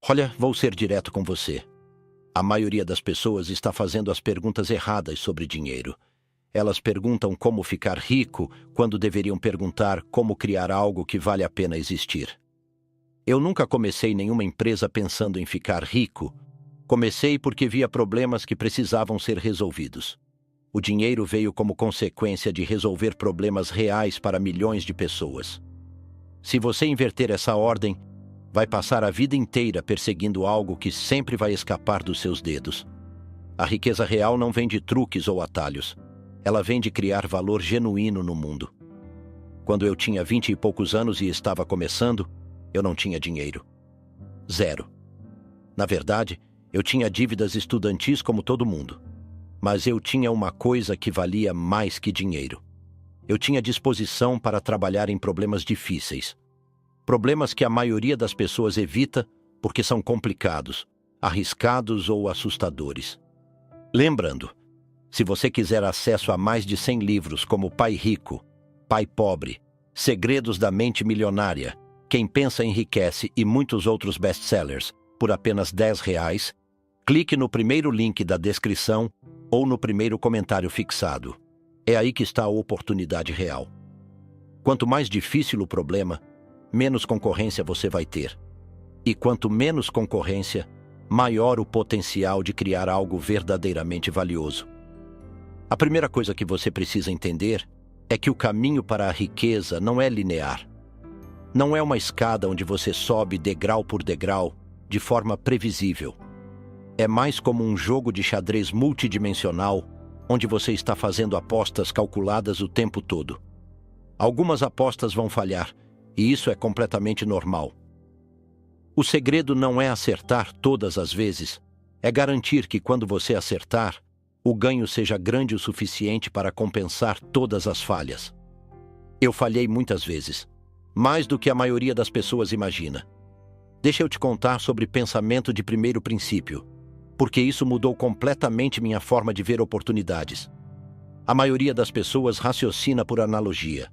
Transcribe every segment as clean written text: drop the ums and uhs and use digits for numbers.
Olha, vou ser direto com você. A maioria das pessoas está fazendo as perguntas erradas sobre dinheiro. Elas perguntam como ficar rico quando deveriam perguntar como criar algo que vale a pena existir. Eu nunca comecei nenhuma empresa pensando em ficar rico. Comecei porque via problemas que precisavam ser resolvidos. O dinheiro veio como consequência de resolver problemas reais para milhões de pessoas. Se você inverter essa ordem, vai passar a vida inteira perseguindo algo que sempre vai escapar dos seus dedos. A riqueza real não vem de truques ou atalhos. Ela vem de criar valor genuíno no mundo. Quando eu tinha 20 e poucos anos e estava começando, eu não tinha dinheiro. Zero. Na verdade, eu tinha dívidas estudantis como todo mundo. Mas eu tinha uma coisa que valia mais que dinheiro. Eu tinha disposição para trabalhar em problemas difíceis. Problemas que a maioria das pessoas evita porque são complicados, arriscados ou assustadores. Lembrando, se você quiser acesso a mais de 100 livros como Pai Rico, Pai Pobre, Segredos da Mente Milionária, Quem Pensa Enriquece e muitos outros best-sellers por apenas R$10, clique no primeiro link da descrição ou no primeiro comentário fixado. É aí que está a oportunidade real. Quanto mais difícil o problema, menos concorrência você vai ter. E quanto menos concorrência, maior o potencial de criar algo verdadeiramente valioso. A primeira coisa que você precisa entender é que o caminho para a riqueza não é linear. Não é uma escada onde você sobe degrau por degrau, de forma previsível. É mais como um jogo de xadrez multidimensional, onde você está fazendo apostas calculadas o tempo todo. Algumas apostas vão falhar, e isso é completamente normal. O segredo não é acertar todas as vezes, é garantir que quando você acertar, o ganho seja grande o suficiente para compensar todas as falhas. Eu falhei muitas vezes, mais do que a maioria das pessoas imagina. Deixa eu te contar sobre pensamento de primeiro princípio, porque isso mudou completamente minha forma de ver oportunidades. A maioria das pessoas raciocina por analogia.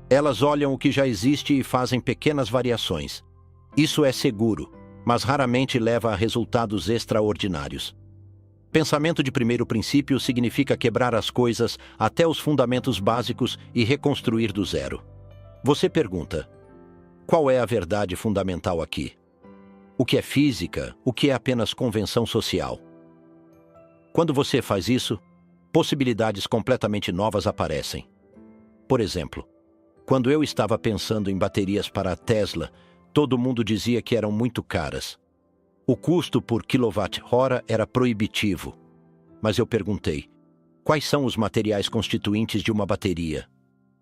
Elas olham o que já existe e fazem pequenas variações. Isso é seguro, mas raramente leva a resultados extraordinários. Pensamento de primeiro princípio significa quebrar as coisas até os fundamentos básicos e reconstruir do zero. Você pergunta: qual é a verdade fundamental aqui? O que é física? O que é apenas convenção social? Quando você faz isso, possibilidades completamente novas aparecem. Por exemplo, quando eu estava pensando em baterias para a Tesla, todo mundo dizia que eram muito caras. O custo por quilowatt-hora era proibitivo. Mas eu perguntei: quais são os materiais constituintes de uma bateria?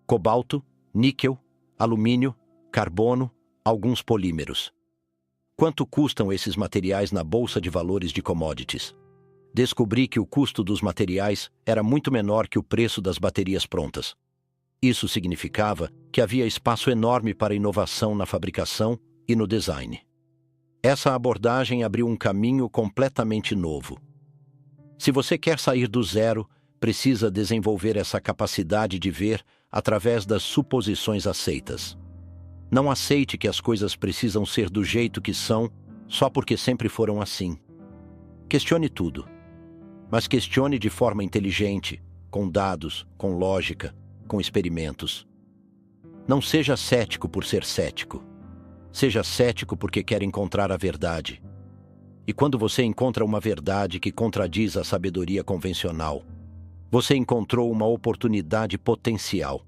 Cobalto, níquel, alumínio, carbono, alguns polímeros. Quanto custam esses materiais na Bolsa de Valores de Commodities? Descobri que o custo dos materiais era muito menor que o preço das baterias prontas. Isso significava que havia espaço enorme para inovação na fabricação e no design. Essa abordagem abriu um caminho completamente novo. Se você quer sair do zero, precisa desenvolver essa capacidade de ver através das suposições aceitas. Não aceite que as coisas precisam ser do jeito que são só porque sempre foram assim. Questione tudo. Mas questione de forma inteligente, com dados, com lógica, com experimentos. Não seja cético por ser cético. Seja cético porque quer encontrar a verdade. E quando você encontra uma verdade que contradiz a sabedoria convencional, você encontrou uma oportunidade potencial.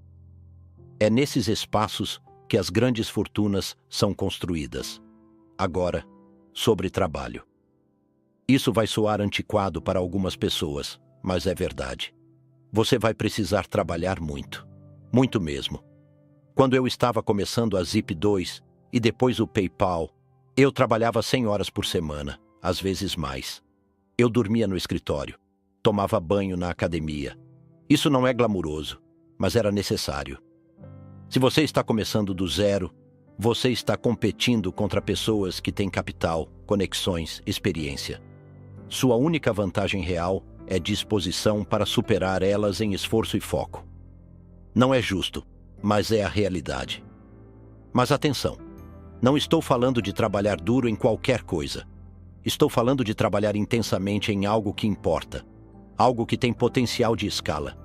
É nesses espaços que as grandes fortunas são construídas. Agora, sobre trabalho. Isso vai soar antiquado para algumas pessoas, mas é verdade. Você vai precisar trabalhar muito. Muito mesmo. Quando eu estava começando a Zip2 e depois o PayPal, eu trabalhava 100 horas por semana, às vezes mais. Eu dormia no escritório, tomava banho na academia. Isso não é glamuroso, mas era necessário. Se você está começando do zero, você está competindo contra pessoas que têm capital, conexões, experiência. Sua única vantagem real é disposição para superar elas em esforço e foco. Não é justo, mas é a realidade. Mas atenção, Não estou falando de trabalhar duro em qualquer coisa. Estou falando de trabalhar intensamente em algo que importa, algo que tem potencial de escala.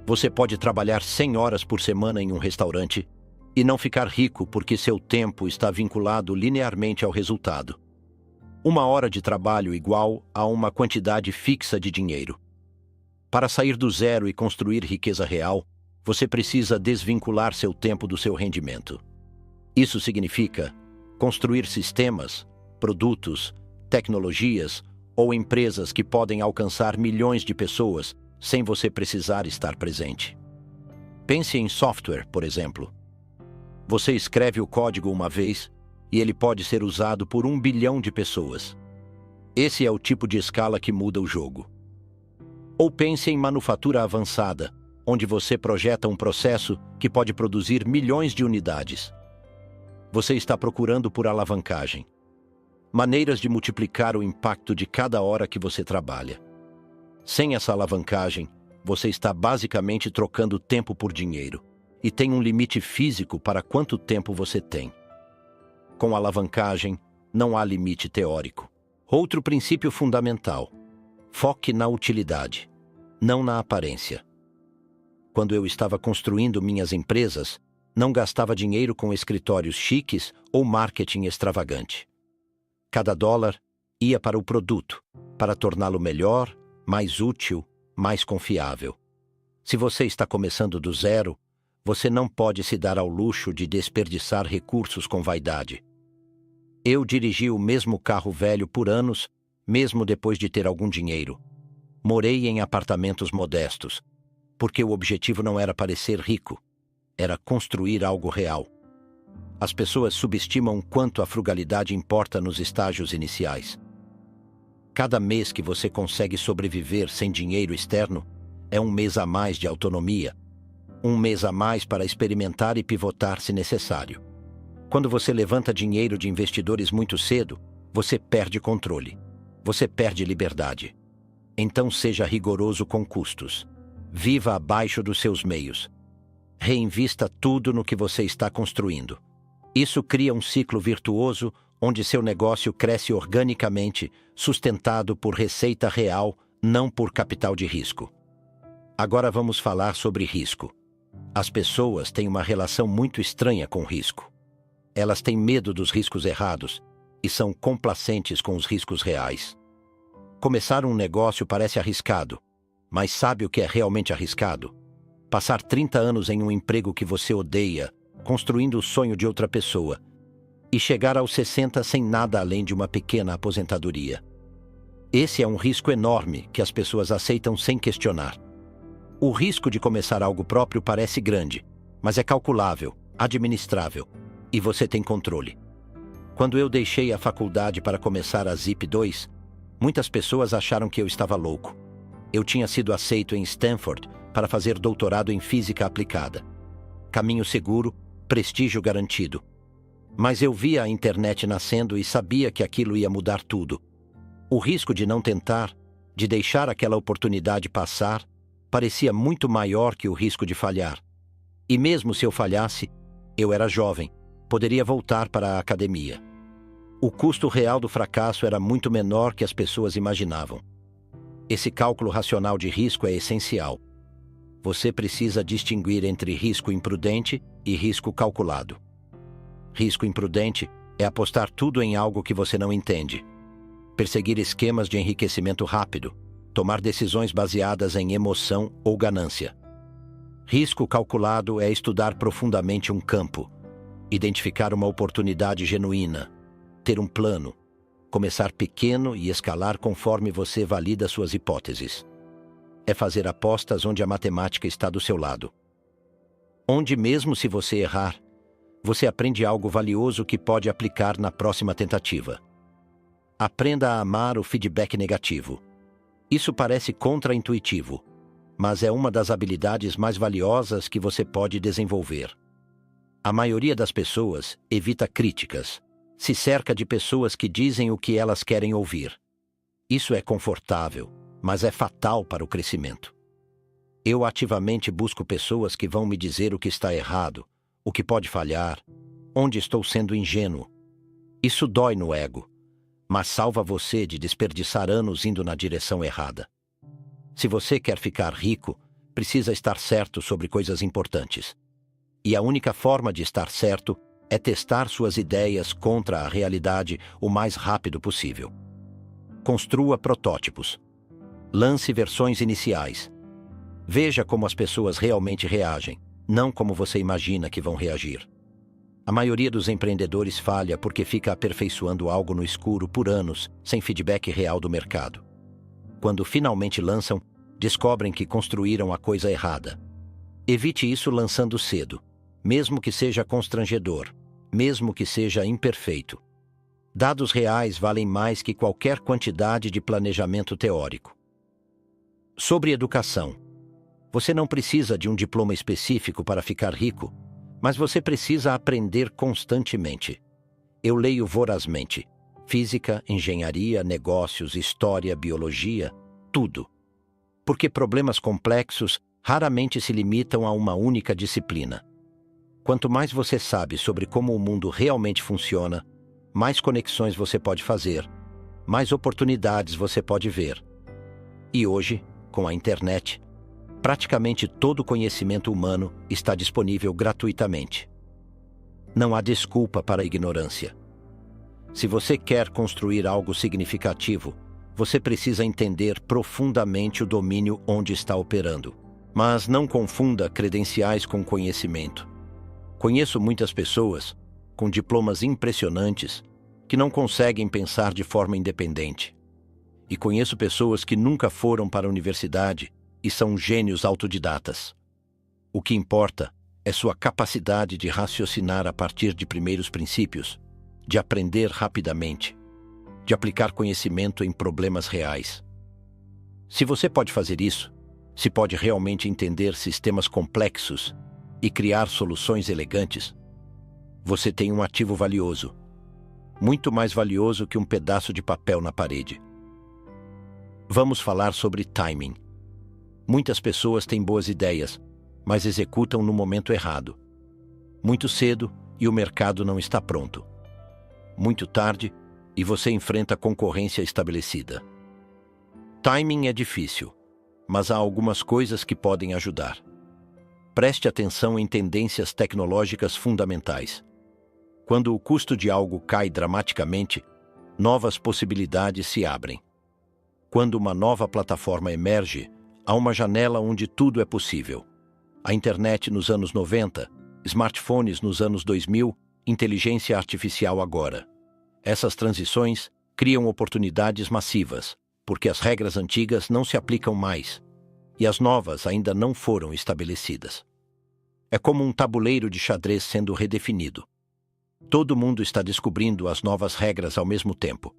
Você pode trabalhar 100 horas por semana em um restaurante e não ficar rico porque seu tempo está vinculado linearmente ao resultado. 1 hora de trabalho igual a uma quantidade fixa de dinheiro. Para sair do zero e construir riqueza real, você precisa desvincular seu tempo do seu rendimento. Isso significa construir sistemas, produtos, tecnologias ou empresas que podem alcançar milhões de pessoas sem você precisar estar presente. Pense em software, por exemplo. Você escreve o código uma vez e ele pode ser usado por 1 bilhão de pessoas. Esse é o tipo de escala que muda o jogo. Ou pense em manufatura avançada, onde você projeta um processo que pode produzir milhões de unidades. Você está procurando por alavancagem. Maneiras de multiplicar o impacto de cada hora que você trabalha. Sem essa alavancagem, você está basicamente trocando tempo por dinheiro e tem um limite físico para quanto tempo você tem. Com alavancagem, não há limite teórico. Outro princípio fundamental: foque na utilidade, não na aparência. Quando eu estava construindo minhas empresas, não gastava dinheiro com escritórios chiques ou marketing extravagante. Cada dólar ia para o produto, para torná-lo melhor, mais útil, mais confiável. Se você está começando do zero, você não pode se dar ao luxo de desperdiçar recursos com vaidade. Eu dirigi o mesmo carro velho por anos, mesmo depois de ter algum dinheiro. Morei em apartamentos modestos, porque o objetivo não era parecer rico, era construir algo real. As pessoas subestimam quanto a frugalidade importa nos estágios iniciais. Cada mês que você consegue sobreviver sem dinheiro externo é um mês a mais de autonomia, um mês a mais para experimentar e pivotar se necessário. Quando você levanta dinheiro de investidores muito cedo, você perde controle, você perde liberdade. Então seja rigoroso com custos. Viva abaixo dos seus meios. Reinvista tudo no que você está construindo. Isso cria um ciclo virtuoso onde seu negócio cresce organicamente, sustentado por receita real, não por capital de risco. Agora vamos falar sobre risco. As pessoas têm uma relação muito estranha com risco. Elas têm medo dos riscos errados e são complacentes com os riscos reais. Começar um negócio parece arriscado, mas sabe o que é realmente arriscado? Passar 30 anos em um emprego que você odeia, construindo o sonho de outra pessoa, e chegar aos 60 sem nada além de uma pequena aposentadoria. Esse é um risco enorme que as pessoas aceitam sem questionar. O risco de começar algo próprio parece grande, mas é calculável, administrável, e você tem controle. Quando eu deixei a faculdade para começar a Zip 2, muitas pessoas acharam que eu estava louco. Eu tinha sido aceito em Stanford para fazer doutorado em física aplicada. Caminho seguro, prestígio garantido. Mas eu via a internet nascendo e sabia que aquilo ia mudar tudo. O risco de não tentar, de deixar aquela oportunidade passar, parecia muito maior que o risco de falhar. E mesmo se eu falhasse, eu era jovem, poderia voltar para a academia. O custo real do fracasso era muito menor que as pessoas imaginavam. Esse cálculo racional de risco é essencial. Você precisa distinguir entre risco imprudente e risco calculado. Risco imprudente é apostar tudo em algo que você não entende. Perseguir esquemas de enriquecimento rápido. Tomar decisões baseadas em emoção ou ganância. Risco calculado é estudar profundamente um campo. Identificar uma oportunidade genuína. Ter um plano. Começar pequeno e escalar conforme você valida suas hipóteses. É fazer apostas onde a matemática está do seu lado. Onde mesmo se você errar, você aprende algo valioso que pode aplicar na próxima tentativa. Aprenda a amar o feedback negativo. Isso parece contraintuitivo, mas é uma das habilidades mais valiosas que você pode desenvolver. A maioria das pessoas evita críticas, se cerca de pessoas que dizem o que elas querem ouvir. Isso é confortável, mas é fatal para o crescimento. Eu ativamente busco pessoas que vão me dizer o que está errado, o que pode falhar, onde estou sendo ingênuo, Isso dói no ego, mas salva você de desperdiçar anos indo na direção errada. Se você quer ficar rico, precisa estar certo sobre coisas importantes. E a única forma de estar certo é testar suas ideias contra a realidade o mais rápido possível. Construa protótipos. Lance versões iniciais. Veja como as pessoas realmente reagem, não como você imagina que vão reagir. A maioria dos empreendedores falha porque fica aperfeiçoando algo no escuro por anos, sem feedback real do mercado. Quando finalmente lançam, descobrem que construíram a coisa errada. Evite isso lançando cedo, mesmo que seja constrangedor, mesmo que seja imperfeito. Dados reais valem mais que qualquer quantidade de planejamento teórico. Sobre educação. Você não precisa de um diploma específico para ficar rico, mas você precisa aprender constantemente. Eu leio vorazmente. Física, engenharia, negócios, história, biologia, tudo. Porque problemas complexos raramente se limitam a uma única disciplina. Quanto mais você sabe sobre como o mundo realmente funciona, mais conexões você pode fazer, mais oportunidades você pode ver. E hoje, com a internet, praticamente todo o conhecimento humano está disponível gratuitamente. Não há desculpa para a ignorância. Se você quer construir algo significativo, você precisa entender profundamente o domínio onde está operando. Mas não confunda credenciais com conhecimento. Conheço muitas pessoas com diplomas impressionantes que não conseguem pensar de forma independente. E conheço pessoas que nunca foram para a universidade e são gênios autodidatas. O que importa é sua capacidade de raciocinar a partir de primeiros princípios, de aprender rapidamente, de aplicar conhecimento em problemas reais. Se você pode fazer isso, se pode realmente entender sistemas complexos e criar soluções elegantes, você tem um ativo valioso, muito mais valioso que um pedaço de papel na parede. Vamos falar sobre timing. Muitas pessoas têm boas ideias, mas executam no momento errado. Muito cedo e o mercado não está pronto. Muito tarde e você enfrenta concorrência estabelecida. Timing é difícil, mas há algumas coisas que podem ajudar. Preste atenção em tendências tecnológicas fundamentais. Quando o custo de algo cai dramaticamente, novas possibilidades se abrem. Quando uma nova plataforma emerge, há uma janela onde tudo é possível. A internet nos anos 90, smartphones nos anos 2000, inteligência artificial agora. Essas transições criam oportunidades massivas, porque as regras antigas não se aplicam mais, e as novas ainda não foram estabelecidas. É como um tabuleiro de xadrez sendo redefinido. Todo mundo está descobrindo as novas regras ao mesmo tempo.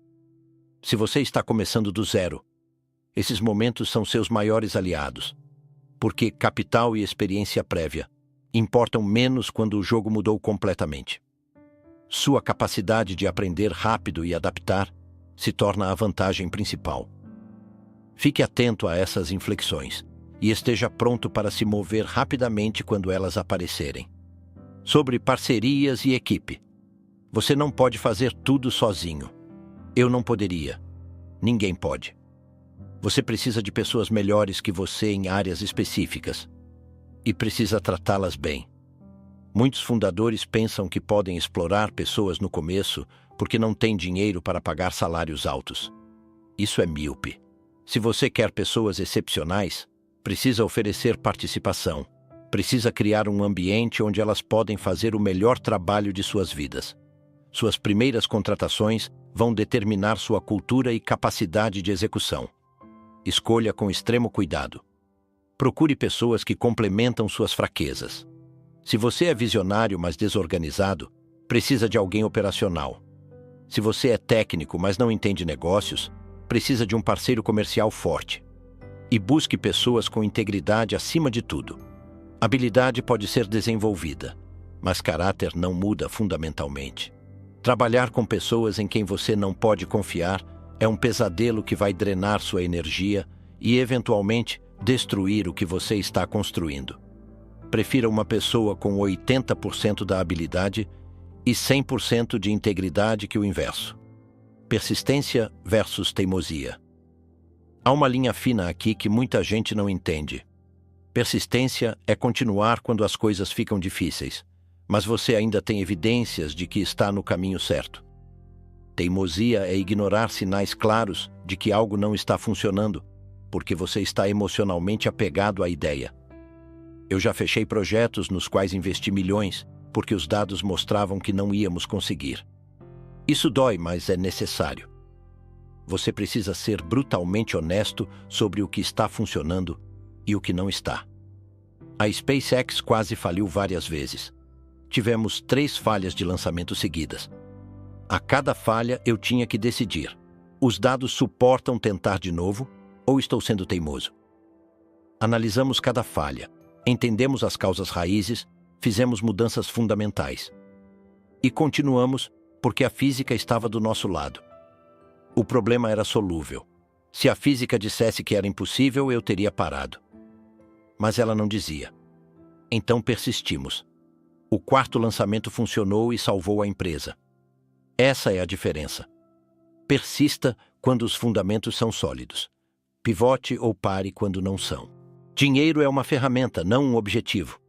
Se você está começando do zero, esses momentos são seus maiores aliados, porque capital e experiência prévia importam menos quando o jogo mudou completamente. Sua capacidade de aprender rápido e adaptar se torna a vantagem principal. Fique atento a essas inflexões e esteja pronto para se mover rapidamente quando elas aparecerem. Sobre parcerias e equipe. Você não pode fazer tudo sozinho. Eu não poderia. Ninguém pode. Você precisa de pessoas melhores que você em áreas específicas e precisa tratá-las bem. Muitos fundadores pensam que podem explorar pessoas no começo porque não têm dinheiro para pagar salários altos. Isso é míope. Se você quer pessoas excepcionais, precisa oferecer participação. Precisa criar um ambiente onde elas podem fazer o melhor trabalho de suas vidas. Suas primeiras contratações vão determinar sua cultura e capacidade de execução. Escolha com extremo cuidado. Procure pessoas que complementam suas fraquezas. Se você é visionário, mas desorganizado, precisa de alguém operacional. Se você é técnico, mas não entende negócios, precisa de um parceiro comercial forte. E busque pessoas com integridade acima de tudo. Habilidade pode ser desenvolvida, mas caráter não muda fundamentalmente. Trabalhar com pessoas em quem você não pode confiar é um pesadelo que vai drenar sua energia e, eventualmente, destruir o que você está construindo. Prefira uma pessoa com 80% da habilidade e 100% de integridade que o inverso. Persistência versus teimosia. Há uma linha fina aqui que muita gente não entende. Persistência é continuar quando as coisas ficam difíceis, mas você ainda tem evidências de que está no caminho certo. Teimosia é ignorar sinais claros de que algo não está funcionando, porque você está emocionalmente apegado à ideia. Eu já fechei projetos nos quais investi milhões, porque os dados mostravam que não íamos conseguir. Isso dói, mas é necessário. Você precisa ser brutalmente honesto sobre o que está funcionando e o que não está. A SpaceX quase faliu várias vezes. Tivemos 3 falhas de lançamento seguidas. A cada falha eu tinha que decidir: os dados suportam tentar de novo ou estou sendo teimoso? Analisamos cada falha, entendemos as causas raízes, fizemos mudanças fundamentais. E continuamos porque a física estava do nosso lado. O problema era solúvel. Se a física dissesse que era impossível, eu teria parado. Mas ela não dizia. Então persistimos. O 4º lançamento funcionou e salvou a empresa. Essa é a diferença. Persista quando os fundamentos são sólidos. Pivote ou pare quando não são. Dinheiro é uma ferramenta, não um objetivo.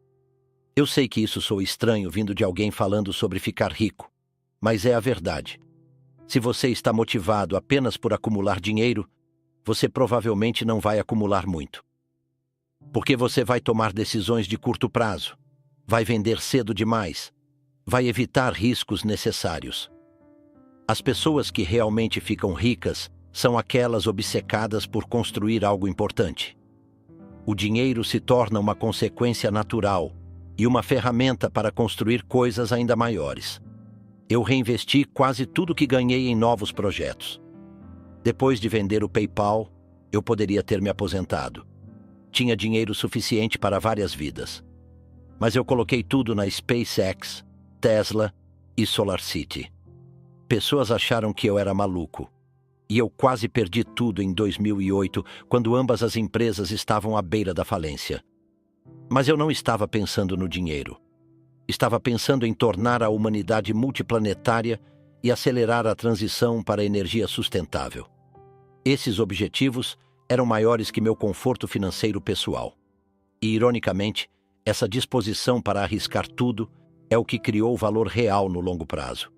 Eu sei que isso soa estranho vindo de alguém falando sobre ficar rico, mas é a verdade. Se você está motivado apenas por acumular dinheiro, você provavelmente não vai acumular muito. Porque você vai tomar decisões de curto prazo, vai vender cedo demais, vai evitar riscos necessários. As pessoas que realmente ficam ricas são aquelas obcecadas por construir algo importante. O dinheiro se torna uma consequência natural e uma ferramenta para construir coisas ainda maiores. Eu reinvesti quase tudo que ganhei em novos projetos. Depois de vender o PayPal, eu poderia ter me aposentado. Tinha dinheiro suficiente para várias vidas. Mas eu coloquei tudo na SpaceX, Tesla e SolarCity. Pessoas acharam que eu era maluco. E eu quase perdi tudo em 2008, quando ambas as empresas estavam à beira da falência. Mas eu não estava pensando no dinheiro. Estava pensando em tornar a humanidade multiplanetária e acelerar a transição para a energia sustentável. Esses objetivos eram maiores que meu conforto financeiro pessoal. E, ironicamente, essa disposição para arriscar tudo é o que criou valor real no longo prazo.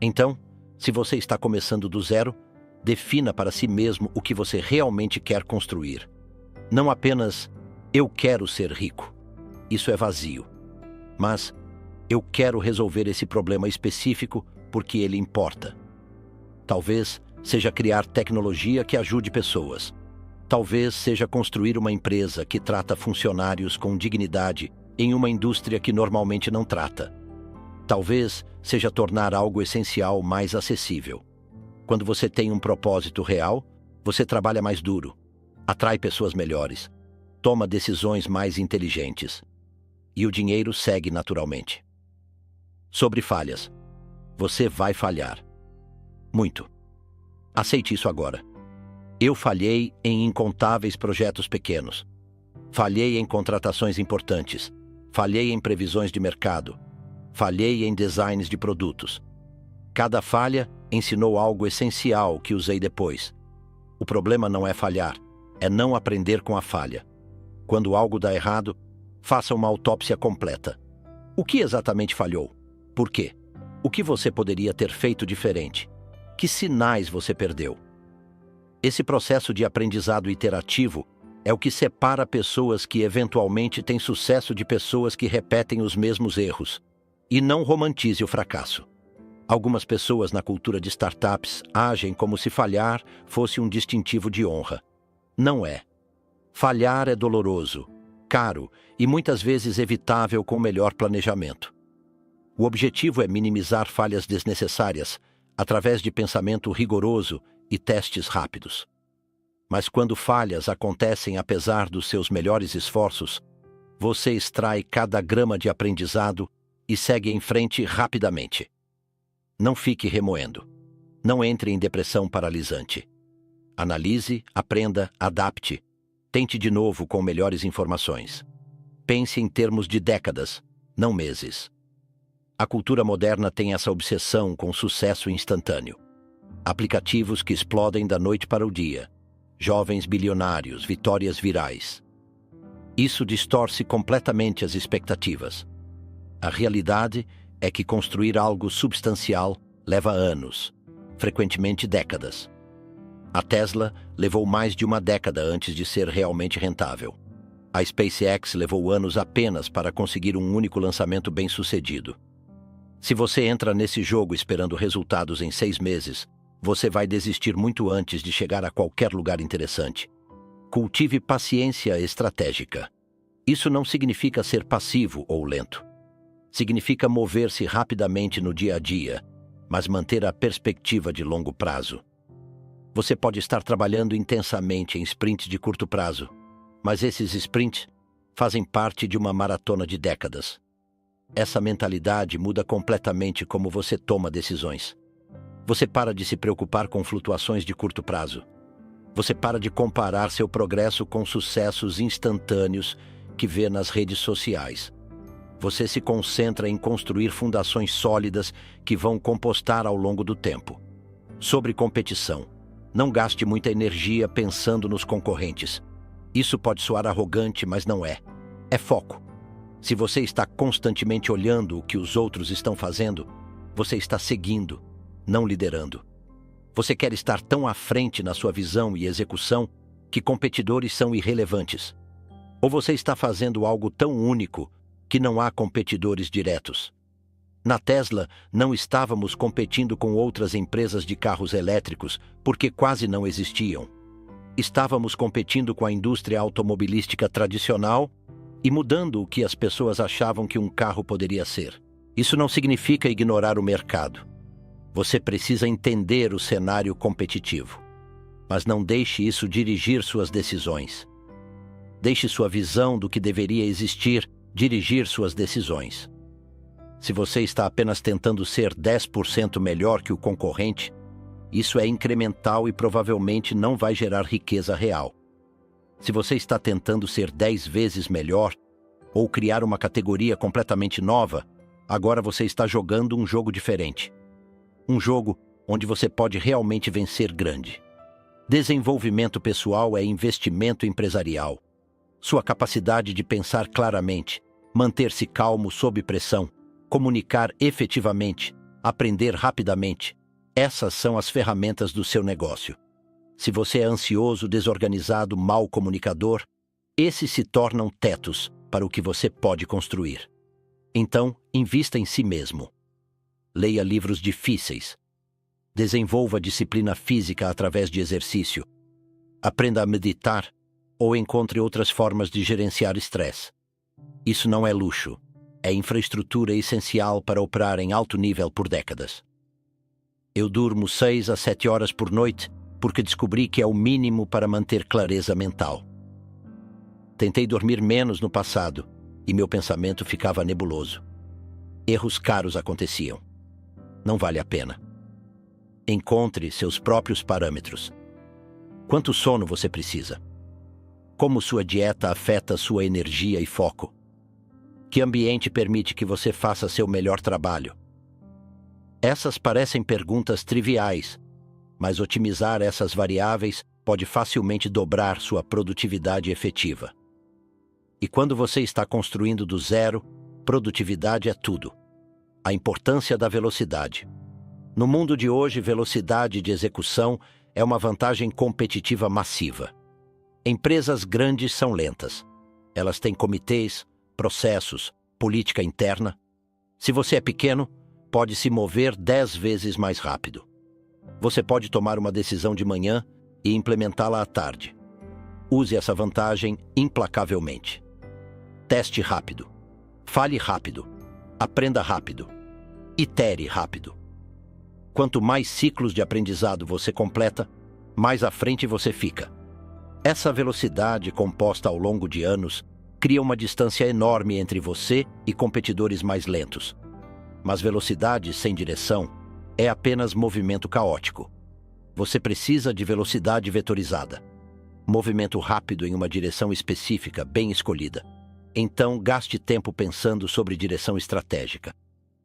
Então, se você está começando do zero, defina para si mesmo o que você realmente quer construir. Não apenas, eu quero ser rico. Isso é vazio. Mas, eu quero resolver esse problema específico porque ele importa. Talvez seja criar tecnologia que ajude pessoas. Talvez seja construir uma empresa que trata funcionários com dignidade em uma indústria que normalmente não trata. Talvez seja tornar algo essencial mais acessível. Quando você tem um propósito real, você trabalha mais duro, atrai pessoas melhores, toma decisões mais inteligentes. E o dinheiro segue naturalmente. Sobre falhas. Você vai falhar. Muito. Aceite isso agora. Eu falhei em incontáveis projetos pequenos. Falhei em contratações importantes. Falhei em previsões de mercado. Falhei em designs de produtos. Cada falha ensinou algo essencial que usei depois. O problema não é falhar, é não aprender com a falha. Quando algo dá errado, faça uma autópsia completa. O que exatamente falhou? Por quê? O que você poderia ter feito diferente? Que sinais você perdeu? Esse processo de aprendizado iterativo é o que separa pessoas que eventualmente têm sucesso de pessoas que repetem os mesmos erros. E não romantize o fracasso. Algumas pessoas na cultura de startups agem como se falhar fosse um distintivo de honra. Não é. Falhar é doloroso, caro e muitas vezes evitável com melhor planejamento. O objetivo é minimizar falhas desnecessárias através de pensamento rigoroso e testes rápidos. Mas quando falhas acontecem apesar dos seus melhores esforços, você extrai cada grama de aprendizado e segue em frente rapidamente. Não fique remoendo. Não entre em depressão paralisante. Analise, aprenda, adapte. Tente de novo com melhores informações. Pense em termos de décadas, não meses. A cultura moderna tem essa obsessão com sucesso instantâneo. Aplicativos que explodem da noite para o dia. Jovens bilionários, vitórias virais. Isso distorce completamente as expectativas. A realidade é que construir algo substancial leva anos, frequentemente décadas. A Tesla levou mais de uma década antes de ser realmente rentável. A SpaceX levou anos apenas para conseguir um único lançamento bem-sucedido. Se você entra nesse jogo esperando resultados em 6 meses, você vai desistir muito antes de chegar a qualquer lugar interessante. Cultive paciência estratégica. Isso não significa ser passivo ou lento. Significa mover-se rapidamente no dia a dia, mas manter a perspectiva de longo prazo. Você pode estar trabalhando intensamente em sprints de curto prazo, mas esses sprints fazem parte de uma maratona de décadas. Essa mentalidade muda completamente como você toma decisões. Você para de se preocupar com flutuações de curto prazo. Você para de comparar seu progresso com sucessos instantâneos que vê nas redes sociais. Você se concentra em construir fundações sólidas que vão compostar ao longo do tempo. Sobre competição. Não gaste muita energia pensando nos concorrentes. Isso pode soar arrogante, mas não é. É foco. Se você está constantemente olhando o que os outros estão fazendo, você está seguindo, não liderando. Você quer estar tão à frente na sua visão e execução que competidores são irrelevantes. Ou você está fazendo algo tão único que não há competidores diretos. Na Tesla, não estávamos competindo com outras empresas de carros elétricos porque quase não existiam. Estávamos competindo com a indústria automobilística tradicional e mudando o que as pessoas achavam que um carro poderia ser. Isso não significa ignorar o mercado. Você precisa entender o cenário competitivo. Mas não deixe isso dirigir suas decisões. Deixe sua visão do que deveria existir dirigir suas decisões. Se você está apenas tentando ser 10% melhor que o concorrente, isso é incremental e provavelmente não vai gerar riqueza real. Se você está tentando ser 10 vezes melhor ou criar uma categoria completamente nova, agora você está jogando um jogo diferente. Um jogo onde você pode realmente vencer grande. Desenvolvimento pessoal é investimento empresarial. Sua capacidade de pensar claramente, manter-se calmo sob pressão, comunicar efetivamente, aprender rapidamente. Essas são as ferramentas do seu negócio. Se você é ansioso, desorganizado, mau comunicador, esses se tornam tetos para o que você pode construir. Então, invista em si mesmo. Leia livros difíceis. Desenvolva disciplina física através de exercício. Aprenda a meditar ou encontre outras formas de gerenciar estresse. Isso não é luxo. É infraestrutura essencial para operar em alto nível por décadas. Eu durmo 6 a 7 horas por noite porque descobri que é o mínimo para manter clareza mental. Tentei dormir menos no passado e meu pensamento ficava nebuloso. Erros caros aconteciam. Não vale a pena. Encontre seus próprios parâmetros. Quanto sono você precisa? Como sua dieta afeta sua energia e foco? Que ambiente permite que você faça seu melhor trabalho? Essas parecem perguntas triviais, mas otimizar essas variáveis pode facilmente dobrar sua produtividade efetiva. E quando você está construindo do zero, produtividade é tudo. A importância da velocidade. No mundo de hoje, velocidade de execução é uma vantagem competitiva massiva. Empresas grandes são lentas. Elas têm comitês, processos, política interna. Se você é pequeno, pode se mover 10 vezes mais rápido. Você pode tomar uma decisão de manhã e implementá-la à tarde. Use essa vantagem implacavelmente. Teste rápido. Fale rápido. Aprenda rápido. Itere rápido. Quanto mais ciclos de aprendizado você completa, mais à frente você fica. Essa velocidade composta ao longo de anos cria uma distância enorme entre você e competidores mais lentos. Mas velocidade sem direção é apenas movimento caótico. Você precisa de velocidade vetorizada. Movimento rápido em uma direção específica, bem escolhida. Então, gaste tempo pensando sobre direção estratégica.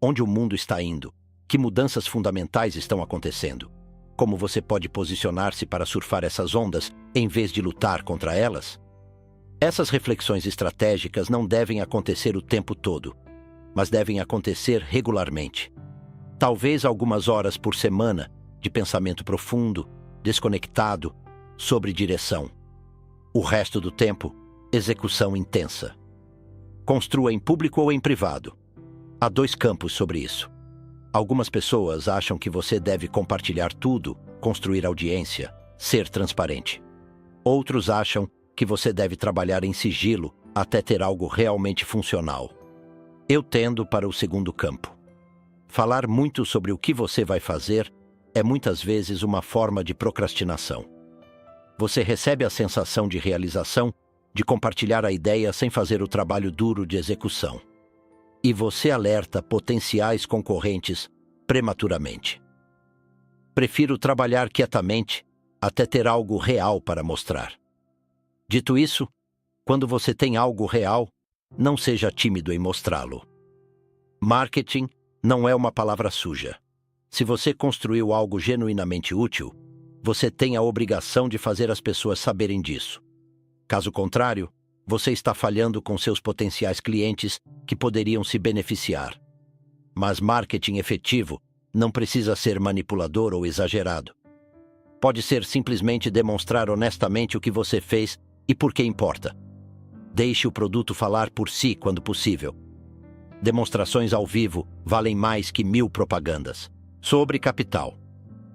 onde o mundo está indo, que mudanças fundamentais estão acontecendo, como você pode posicionar-se para surfar essas ondas em vez de lutar contra elas. Essas reflexões estratégicas não devem acontecer o tempo todo, mas devem acontecer regularmente. Talvez algumas horas por semana de pensamento profundo, desconectado, sobre direção. O resto do tempo, execução intensa. Construa em público ou em privado. Há 2 campos sobre isso. Algumas pessoas acham que você deve compartilhar tudo, construir audiência, ser transparente. Outros acham que você deve trabalhar em sigilo até ter algo realmente funcional. Eu tendo para o segundo campo. Falar muito sobre o que você vai fazer é muitas vezes uma forma de procrastinação. Você recebe a sensação de realização de compartilhar a ideia sem fazer o trabalho duro de execução. E você alerta potenciais concorrentes prematuramente. Prefiro trabalhar quietamente até ter algo real para mostrar. Dito isso, quando você tem algo real, não seja tímido em mostrá-lo. Marketing não é uma palavra suja. Se você construiu algo genuinamente útil, você tem a obrigação de fazer as pessoas saberem disso. Caso contrário, você está falhando com seus potenciais clientes que poderiam se beneficiar. Mas marketing efetivo não precisa ser manipulador ou exagerado. Pode ser simplesmente demonstrar honestamente o que você fez e por que importa. Deixe o produto falar por si quando possível. Demonstrações ao vivo valem mais que 1000 propagandas. Sobre capital.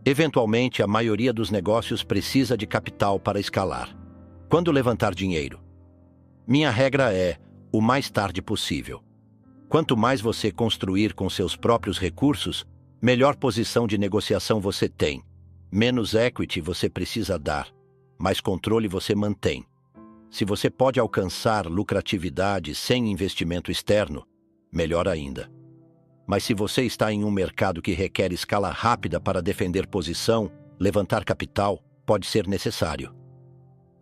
Eventualmente, a maioria dos negócios precisa de capital para escalar. Quando levantar dinheiro? Minha regra é o mais tarde possível. Quanto mais você construir com seus próprios recursos, melhor posição de negociação você tem. Menos equity você precisa dar, mais controle você mantém. Se você pode alcançar lucratividade sem investimento externo, melhor ainda. Mas se você está em um mercado que requer escala rápida para defender posição, levantar capital pode ser necessário.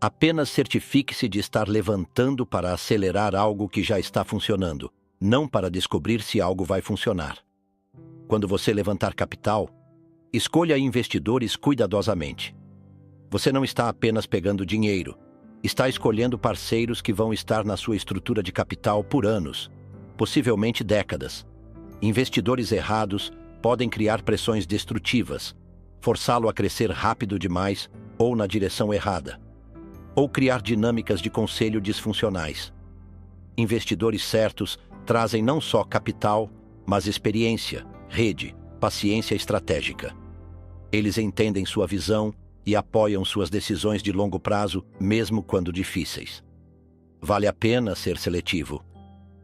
Apenas certifique-se de estar levantando para acelerar algo que já está funcionando, não para descobrir se algo vai funcionar. Quando você levantar capital, escolha investidores cuidadosamente. Você não está apenas pegando dinheiro, está escolhendo parceiros que vão estar na sua estrutura de capital por anos, possivelmente décadas. Investidores errados podem criar pressões destrutivas, forçá-lo a crescer rápido demais ou na direção errada, ou criar dinâmicas de conselho disfuncionais. Investidores certos trazem não só capital, mas experiência, rede, paciência estratégica. Eles entendem sua visão e apoiam suas decisões de longo prazo, mesmo quando difíceis. Vale a pena ser seletivo,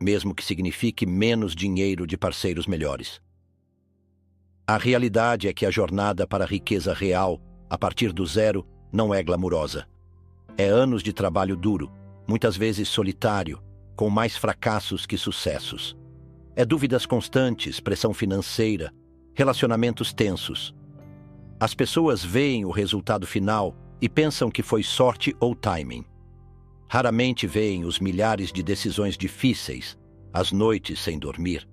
mesmo que signifique menos dinheiro de parceiros melhores. A realidade é que a jornada para a riqueza real, a partir do zero, não é glamurosa. É anos de trabalho duro, muitas vezes solitário, com mais fracassos que sucessos. É dúvidas constantes, pressão financeira, relacionamentos tensos. As pessoas veem o resultado final e pensam que foi sorte ou timing. Raramente veem os milhares de decisões difíceis, as noites sem dormir,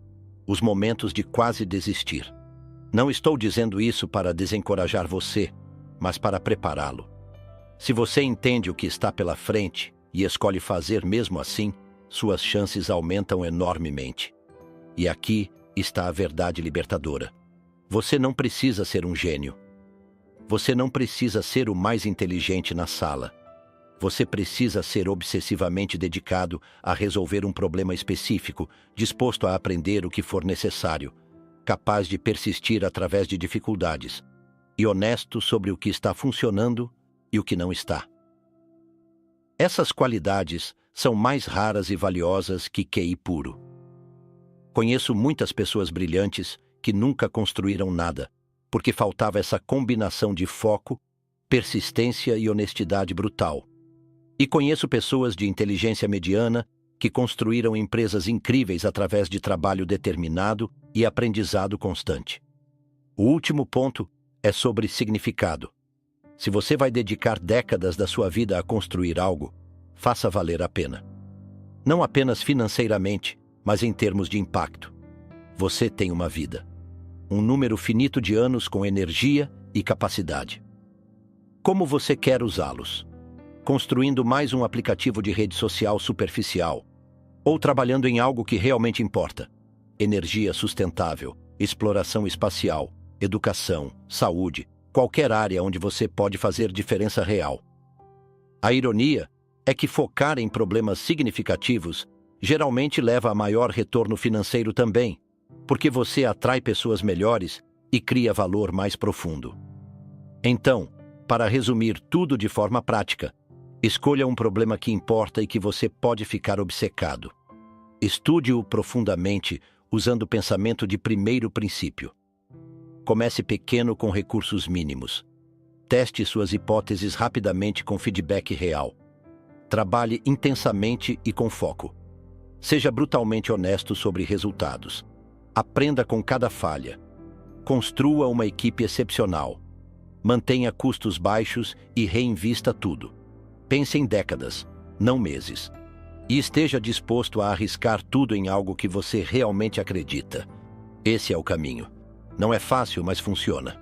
os momentos de quase desistir. Não estou dizendo isso para desencorajar você, mas para prepará-lo. Se você entende o que está pela frente e escolhe fazer mesmo assim, suas chances aumentam enormemente. E aqui está a verdade libertadora. Você não precisa ser um gênio. Você não precisa ser o mais inteligente na sala. Você precisa ser obsessivamente dedicado a resolver um problema específico, disposto a aprender o que for necessário, capaz de persistir através de dificuldades, e honesto sobre o que está funcionando e o que não está. Essas qualidades são mais raras e valiosas que QI puro. Conheço muitas pessoas brilhantes que nunca construíram nada, porque faltava essa combinação de foco, persistência e honestidade brutal. E conheço pessoas de inteligência mediana que construíram empresas incríveis através de trabalho determinado e aprendizado constante. O último ponto é sobre significado. Se você vai dedicar décadas da sua vida a construir algo, faça valer a pena. Não apenas financeiramente, mas em termos de impacto. Você tem uma vida. Um número finito de anos com energia e capacidade. Como você quer usá-los? Construindo mais um aplicativo de rede social superficial? Ou trabalhando em algo que realmente importa? Energia sustentável, exploração espacial, educação, saúde, qualquer área onde você pode fazer diferença real. A ironia é que focar em problemas significativos geralmente leva a maior retorno financeiro também, porque você atrai pessoas melhores e cria valor mais profundo. Então, para resumir tudo de forma prática, escolha um problema que importa e que você pode ficar obcecado. Estude-o profundamente usando o pensamento de primeiro princípio. Comece pequeno com recursos mínimos. Teste suas hipóteses rapidamente com feedback real. Trabalhe intensamente e com foco. Seja brutalmente honesto sobre resultados. Aprenda com cada falha. Construa uma equipe excepcional. Mantenha custos baixos e reinvista tudo. Pense em décadas, não meses. E esteja disposto a arriscar tudo em algo que você realmente acredita. Esse é o caminho. Não é fácil, mas funciona.